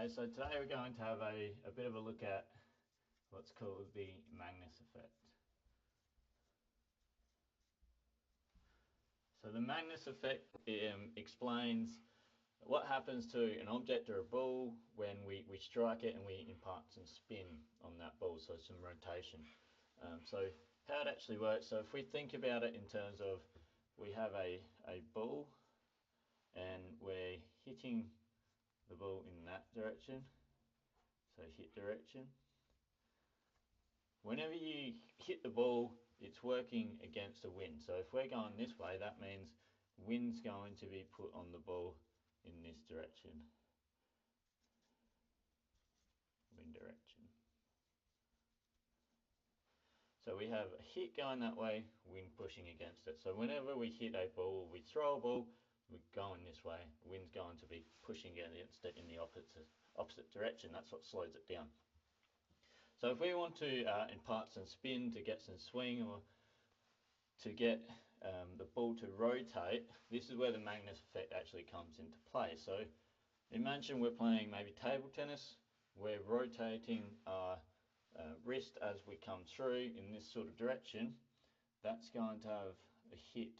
Okay, so today we're going to have a bit of a look at what's called the Magnus effect. So the Magnus effect explains what happens to an object or a ball when we strike it and we impart some spin on that ball, so some rotation. So how it actually works, so if we think about it in terms of we have a ball and we're hitting the ball in that direction, so hit direction. Whenever you hit the ball, it's working against the wind. So if we're going this way, that means wind's going to be put on the ball in this direction. Wind direction. So we have a hit going that way, wind pushing against it. So whenever we hit a ball, we throw a ball, we're going this way, wind's going to be pushing against it in the opposite direction. That's what slows it down. So if we want to impart some spin to get some swing or to get the ball to rotate, this is where the Magnus effect actually comes into play. So imagine we're playing maybe table tennis, we're rotating our wrist as we come through in this sort of direction. That's going to have a hit.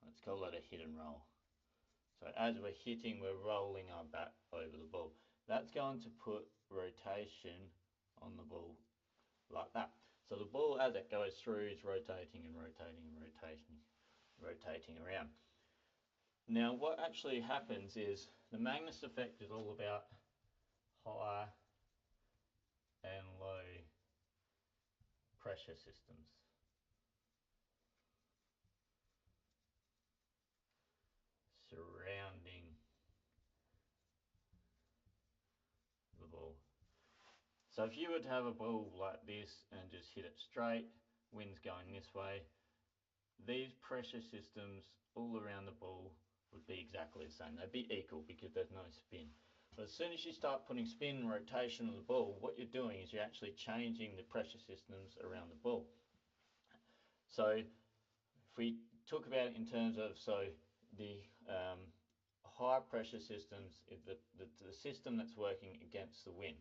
Let's call that a hit and roll. So as we're hitting, we're rolling our bat over the ball. That's going to put rotation on the ball like that. So the ball, as it goes through, is rotating and rotating and rotating around. Now what actually happens is the Magnus effect is all about high and low pressure systems. Surrounding the ball. So if you were to have a ball like this and just hit it straight, wind's going this way, these pressure systems all around the ball would be exactly the same. They'd be equal because there's no spin. But as soon as you start putting spin and rotation on the ball, what you're doing is you're actually changing the pressure systems around the ball. So if we talk about it in terms of, so the high pressure systems is the system that's working against the wind.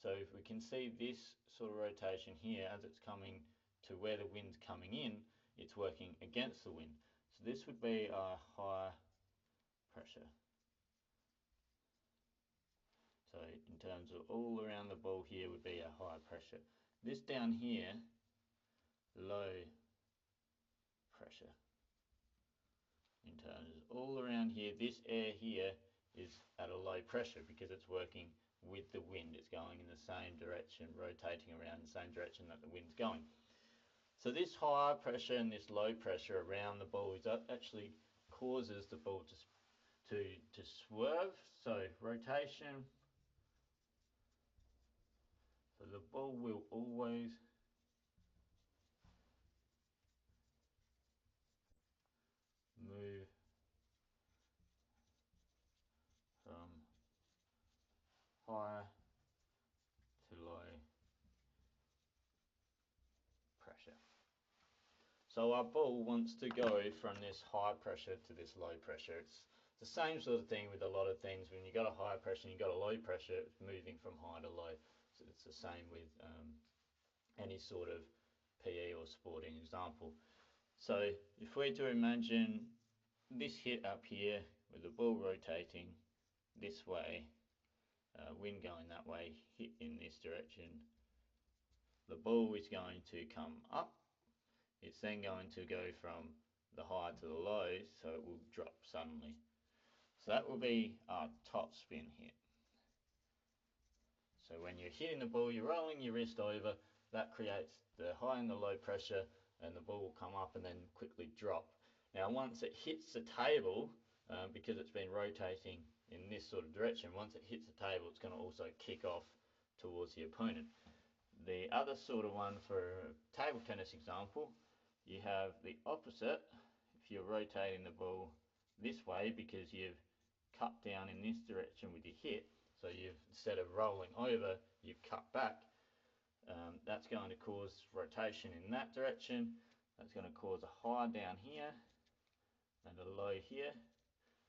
So if we can see this sort of rotation here as it's coming to where the wind's coming in, it's working against the wind. So this would be our high pressure. So in terms of all around the ball here would be a high pressure. This down here, low pressure. In terms of all around here, this air here is at a low pressure because it's working with the wind. It's going in the same direction, rotating around the same direction that the wind's going. So this high pressure and this low pressure around the ball is actually causes the ball to swerve. So rotation. So the ball will always move from high to low pressure. So our ball wants to go from this high pressure to this low pressure. It's the same sort of thing with a lot of things. When you've got a high pressure and you've got a low pressure, it's moving from high to low. So it's the same with any sort of PE or sporting example. So if we're to imagine this hit up here with the ball rotating this way, wind going that way, hit in this direction, the ball is going to come up. It's then going to go from the high to the low, so it will drop suddenly. So that will be our top spin hit. So when you're hitting the ball, you're rolling your wrist over, that creates the high and the low pressure, and the ball will come up and then quickly drop. Now once it hits the table, because it's been rotating in this sort of direction, once it hits the table, it's going to also kick off towards the opponent. The other sort of one for a table tennis example, you have the opposite. If you're rotating the ball this way because you've cut down in this direction with your hit, so you've, instead of rolling over, you've cut back, that's going to cause rotation in that direction. That's going to cause a high down here and a low here.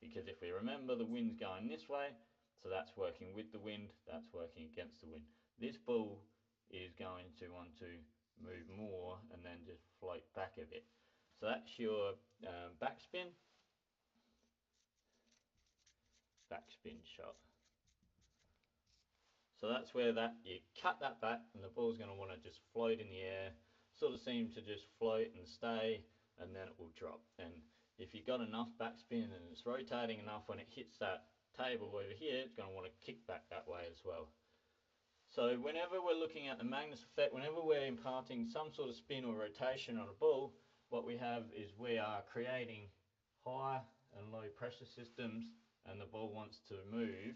because if we remember, the wind's going this way, so that's working with the wind, that's working against the wind. This ball is going to want to move more and then just float back a bit. So that's your backspin shot. So that's where you cut that back and the ball's going to want to just float in the air, sort of seem to just float and stay, and then it will drop. And if you've got enough backspin and it's rotating enough, when it hits that table over here, it's going to want to kick back that way as well. So whenever we're looking at the Magnus effect, whenever we're imparting some sort of spin or rotation on a ball, what we have is we are creating high and low pressure systems, and the ball wants to move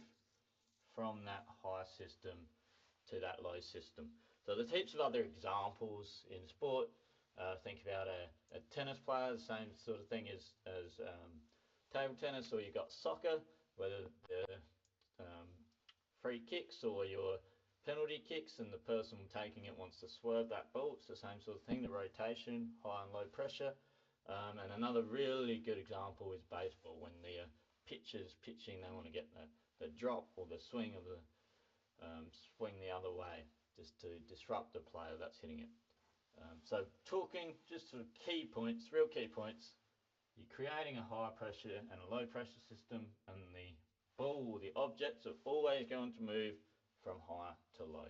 from that high system to that low system. So there's heaps of other examples in sport. Think about a tennis player, the same sort of thing as table tennis, or you've got soccer, whether the free kicks or your penalty kicks, and the person taking it wants to swerve that ball. It's the same sort of thing, the rotation, high and low pressure. And another really good example is baseball. When the pitcher's pitching, they want to get the drop or the swing of the swing the other way, just to disrupt the player that's hitting it. So talking just sort of key points, real key points, you're creating a high pressure and a low pressure system, and the ball or the objects are always going to move from high to low.